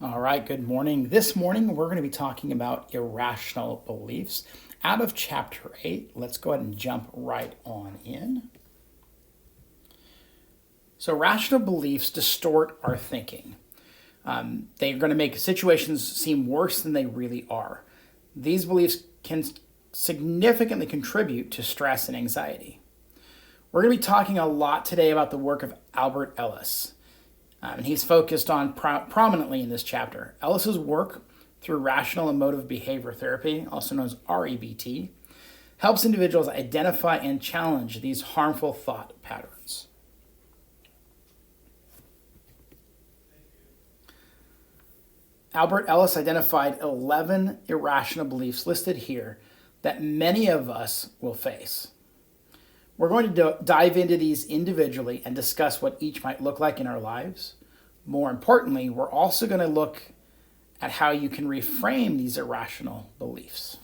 All right, good morning. This morning we're going to be talking about irrational beliefs out of chapter 8. Let's go ahead and jump right on in. So, rational beliefs distort our thinking. They're going to make situations seem worse than they really are. These beliefs can significantly contribute to stress and anxiety. We're going to be talking a lot today about the work of Albert Ellis. And he's focused on prominently in this chapter. Ellis's work through rational emotive behavior therapy, also known as REBT, helps individuals identify and challenge these harmful thought patterns. Albert Ellis identified 11 irrational beliefs listed here that many of us will face. We're going to dive into these individually and discuss what each might look like in our lives. More importantly, we're also going to look at how you can reframe these irrational beliefs.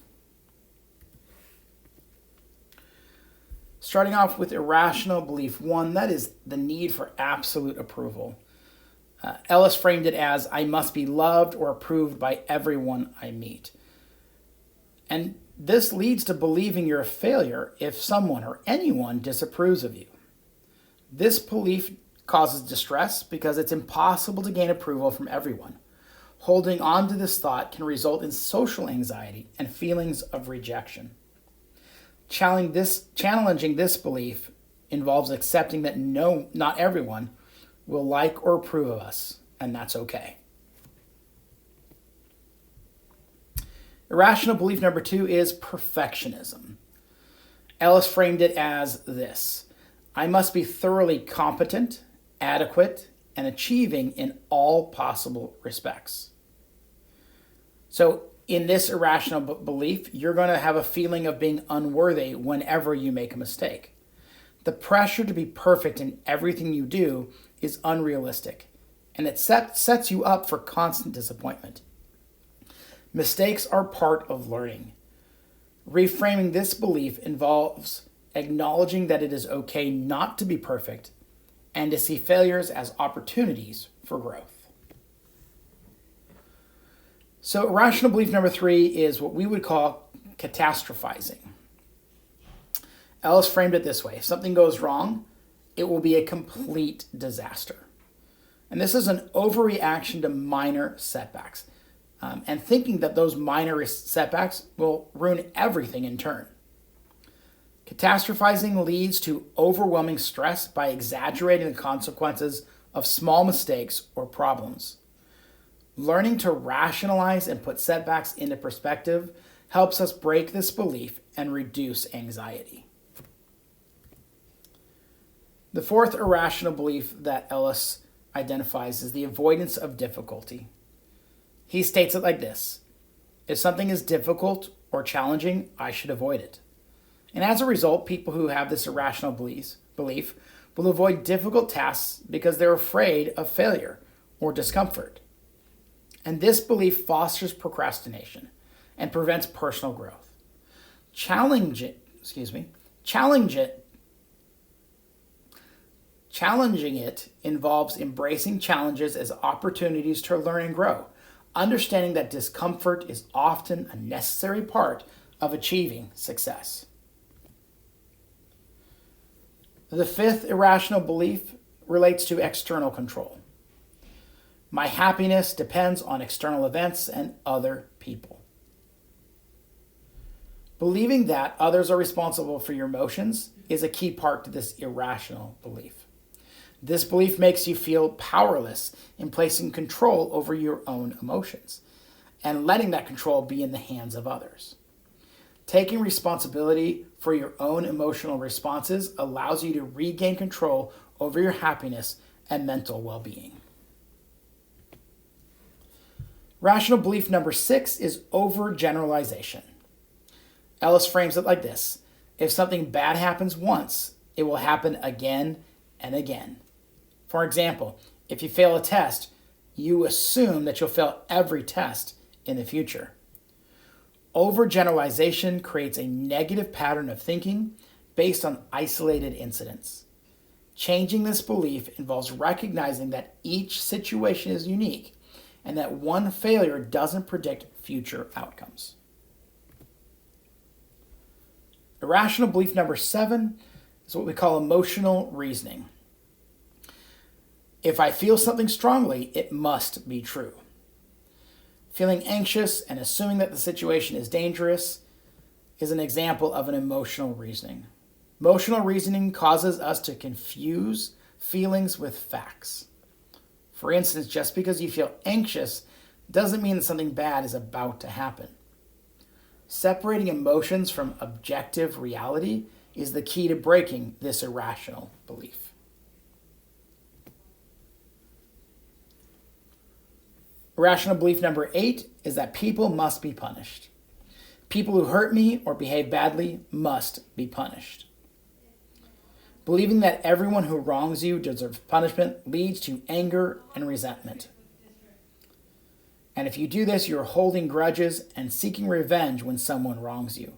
Starting off with irrational belief 1, that is the need for absolute approval. Ellis framed it as, I must be loved or approved by everyone I meet. And this leads to believing you're a failure if someone or anyone disapproves of you. This belief causes distress because it's impossible to gain approval from everyone. Holding on to this thought can result in social anxiety and feelings of rejection. Challenging this belief involves accepting that not everyone will like or approve of us, and that's okay. Irrational belief number 2 is perfectionism. Ellis framed it as this: I must be thoroughly competent, adequate, and achieving in all possible respects. So in this irrational belief, you're going to have a feeling of being unworthy whenever you make a mistake. The pressure to be perfect in everything you do is unrealistic, and it sets you up for constant disappointment. Mistakes are part of learning. Reframing this belief involves acknowledging that it is okay not to be perfect and to see failures as opportunities for growth. So, irrational belief number 3 is what we would call catastrophizing. Ellis framed it this way: if something goes wrong, it will be a complete disaster. And this is an overreaction to minor setbacks. And thinking that those minor setbacks will ruin everything in turn. Catastrophizing leads to overwhelming stress by exaggerating the consequences of small mistakes or problems. Learning to rationalize and put setbacks into perspective helps us break this belief and reduce anxiety. The fourth irrational belief that Ellis identifies is the avoidance of difficulty. He states it like this: if something is difficult or challenging, I should avoid it. And as a result, people who have this irrational belief will avoid difficult tasks because they're afraid of failure or discomfort. And this belief fosters procrastination and prevents personal growth. Challenging it involves embracing challenges as opportunities to learn and grow, understanding that discomfort is often a necessary part of achieving success. The fifth irrational belief relates to external control. My happiness depends on external events and other people. Believing that others are responsible for your emotions is a key part to this irrational belief. This belief makes you feel powerless in placing control over your own emotions and letting that control be in the hands of others. Taking responsibility for your own emotional responses allows you to regain control over your happiness and mental well-being. Rational belief number 6 is overgeneralization. Ellis frames it like this: if something bad happens once, it will happen again and again. For example, if you fail a test, you assume that you'll fail every test in the future. Overgeneralization creates a negative pattern of thinking based on isolated incidents. Changing this belief involves recognizing that each situation is unique and that one failure doesn't predict future outcomes. Irrational belief number 7 is what we call emotional reasoning. If I feel something strongly, it must be true. Feeling anxious and assuming that the situation is dangerous is an example of an emotional reasoning. Emotional reasoning causes us to confuse feelings with facts. For instance, just because you feel anxious doesn't mean that something bad is about to happen. Separating emotions from objective reality is the key to breaking this irrational belief. Irrational belief number 8 is that people must be punished. People who hurt me or behave badly must be punished. Believing that everyone who wrongs you deserves punishment leads to anger and resentment. And if you do this, you're holding grudges and seeking revenge when someone wrongs you.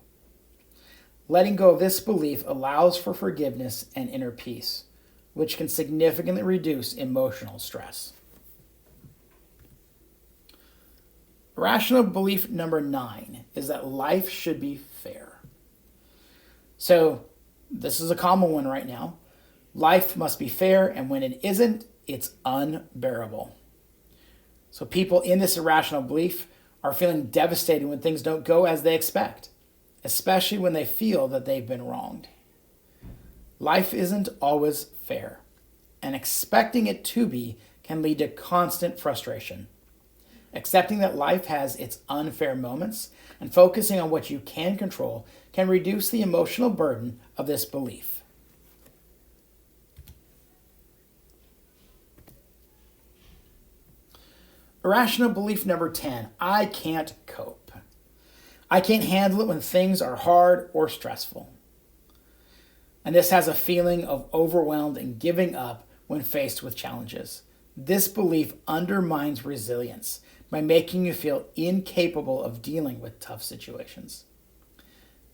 Letting go of this belief allows for forgiveness and inner peace, which can significantly reduce emotional stress. Irrational belief number 9 is that life should be fair. So, this is a common one right now. Life must be fair, and when it isn't, it's unbearable. So people in this irrational belief are feeling devastated when things don't go as they expect, especially when they feel that they've been wronged. Life isn't always fair, and expecting it to be can lead to constant frustration. Accepting that life has its unfair moments and focusing on what you can control can reduce the emotional burden of this belief. Irrational belief number 10, I can't cope. I can't handle it when things are hard or stressful. And this has a feeling of overwhelmed and giving up when faced with challenges. This belief undermines resilience by making you feel incapable of dealing with tough situations.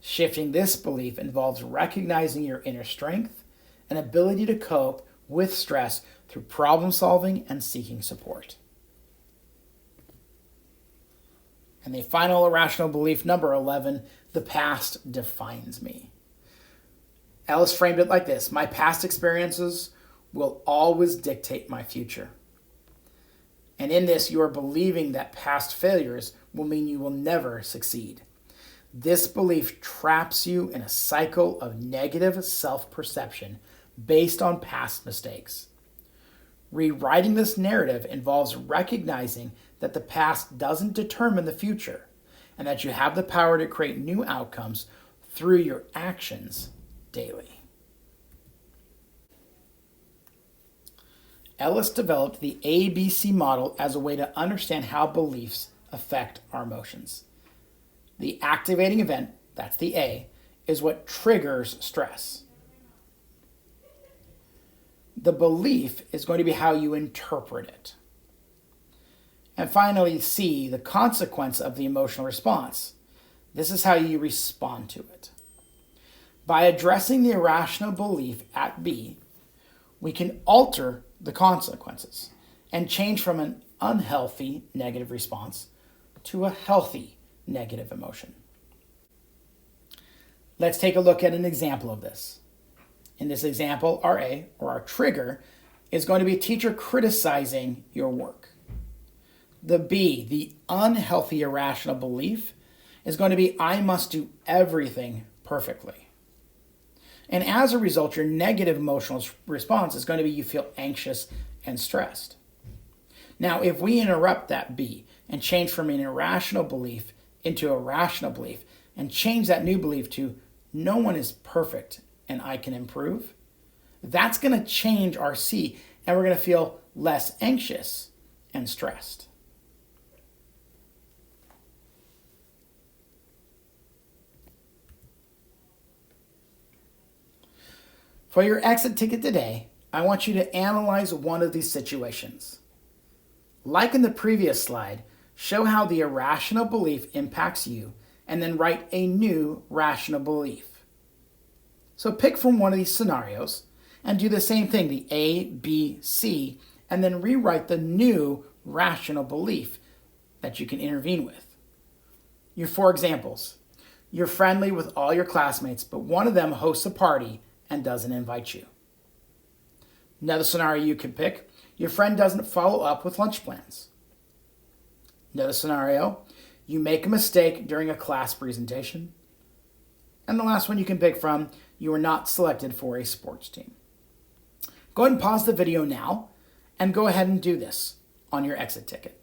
Shifting this belief involves recognizing your inner strength and ability to cope with stress through problem solving and seeking support. And the final irrational belief, number 11, the past defines me. Ellis framed it like this: my past experiences will always dictate my future. And in this, you are believing that past failures will mean you will never succeed. This belief traps you in a cycle of negative self-perception based on past mistakes. Rewriting this narrative involves recognizing that the past doesn't determine the future, and that you have the power to create new outcomes through your actions daily. Ellis developed the ABC model as a way to understand how beliefs affect our emotions. The activating event, that's the A, is what triggers stress. The belief is going to be how you interpret it. And finally, C, the consequence of the emotional response. This is how you respond to it. By addressing the irrational belief at B, we can alter the consequences and change from an unhealthy negative response to a healthy negative emotion. Let's take a look at an example of this. In this example, our A, or our trigger, is going to be a teacher criticizing your work. The B, the unhealthy irrational belief, is going to be I must do everything perfectly. And as a result, your negative emotional response is going to be you feel anxious and stressed. Now, if we interrupt that B and change from an irrational belief into a rational belief and change that new belief to no one is perfect and I can improve, that's going to change our C, and we're going to feel less anxious and stressed. For your exit ticket today, I want you to analyze one of these situations. Like in the previous slide, show how the irrational belief impacts you, and then write a new rational belief. So pick from one of these scenarios and do the same thing, the A, B, C, and then rewrite the new rational belief that you can intervene with. Your 4 examples. You're friendly with all your classmates, but one of them hosts a party and doesn't invite you. Another scenario you could pick, your friend doesn't follow up with lunch plans. Another scenario, you make a mistake during a class presentation. And the last one you can pick from, you were not selected for a sports team. Go ahead and pause the video now and go ahead and do this on your exit ticket.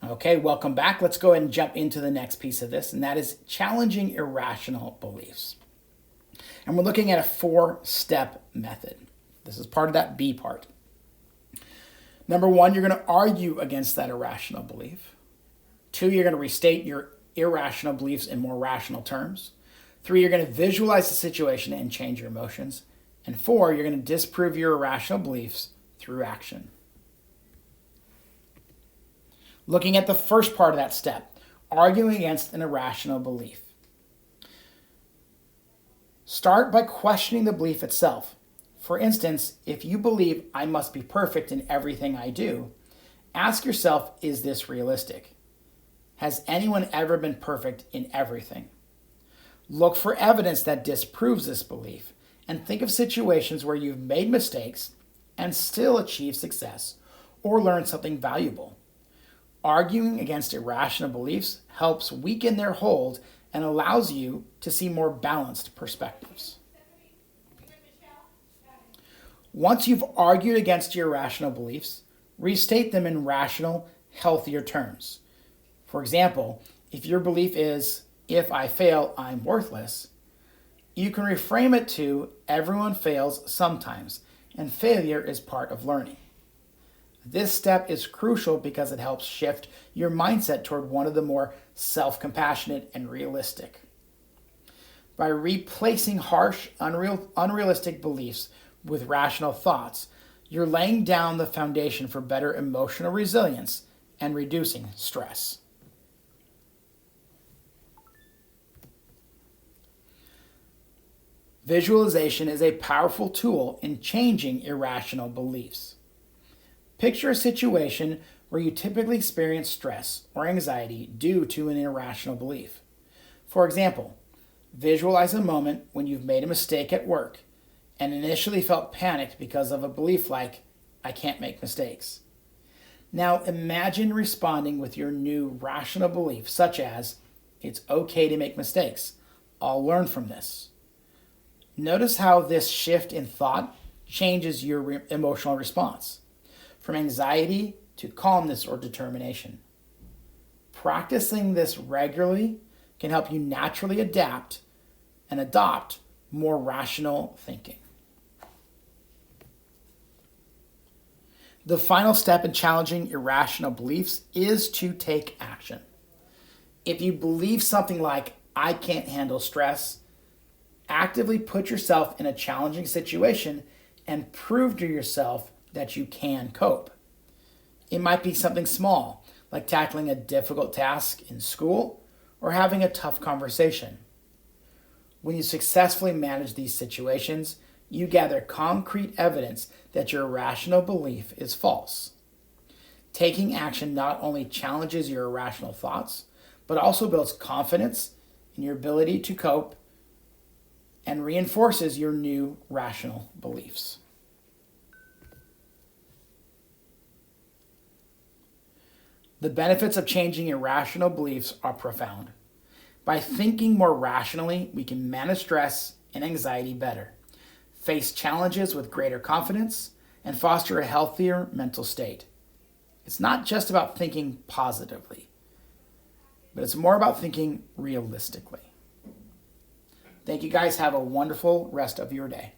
Okay, welcome back. Let's go ahead and jump into the next piece of this, and that is challenging irrational beliefs. And we're looking at a 4-step method. This is part of that B part. Number 1, you're going to argue against that irrational belief. 2, you're going to restate your irrational beliefs in more rational terms. 3, you're going to visualize the situation and change your emotions. And 4, you're going to disprove your irrational beliefs through action. Looking at the first part of that step, arguing against an irrational belief. Start by questioning the belief itself. For instance, if you believe I must be perfect in everything I do, ask yourself, is this realistic? Has anyone ever been perfect in everything? Look for evidence that disproves this belief and think of situations where you've made mistakes and still achieved success or learned something valuable. Arguing against irrational beliefs helps weaken their hold and allows you to see more balanced perspectives. Once you've argued against your irrational beliefs, restate them in rational, healthier terms. For example, if your belief is, if I fail, I'm worthless, you can reframe it to, everyone fails sometimes, and failure is part of learning. This step is crucial because it helps shift your mindset toward one of the more self-compassionate and realistic. By replacing harsh, unrealistic beliefs with rational thoughts, you're laying down the foundation for better emotional resilience and reducing stress. Visualization is a powerful tool in changing irrational beliefs. Picture a situation where you typically experience stress or anxiety due to an irrational belief. For example, visualize a moment when you've made a mistake at work and initially felt panicked because of a belief like, I can't make mistakes. Now imagine responding with your new rational belief, such as, it's okay to make mistakes. I'll learn from this. Notice how this shift in thought changes your emotional response, from anxiety to calmness or determination. Practicing this regularly can help you naturally adapt and adopt more rational thinking. The final step in challenging irrational beliefs is to take action. If you believe something like, I can't handle stress, actively put yourself in a challenging situation and prove to yourself that you can cope. It might be something small, like tackling a difficult task in school or having a tough conversation. When you successfully manage these situations, you gather concrete evidence that your irrational belief is false. Taking action not only challenges your irrational thoughts, but also builds confidence in your ability to cope and reinforces your new rational beliefs. The benefits of changing irrational beliefs are profound. By thinking more rationally, we can manage stress and anxiety better, face challenges with greater confidence, and foster a healthier mental state. It's not just about thinking positively, but it's more about thinking realistically. Thank you guys. Have a wonderful rest of your day.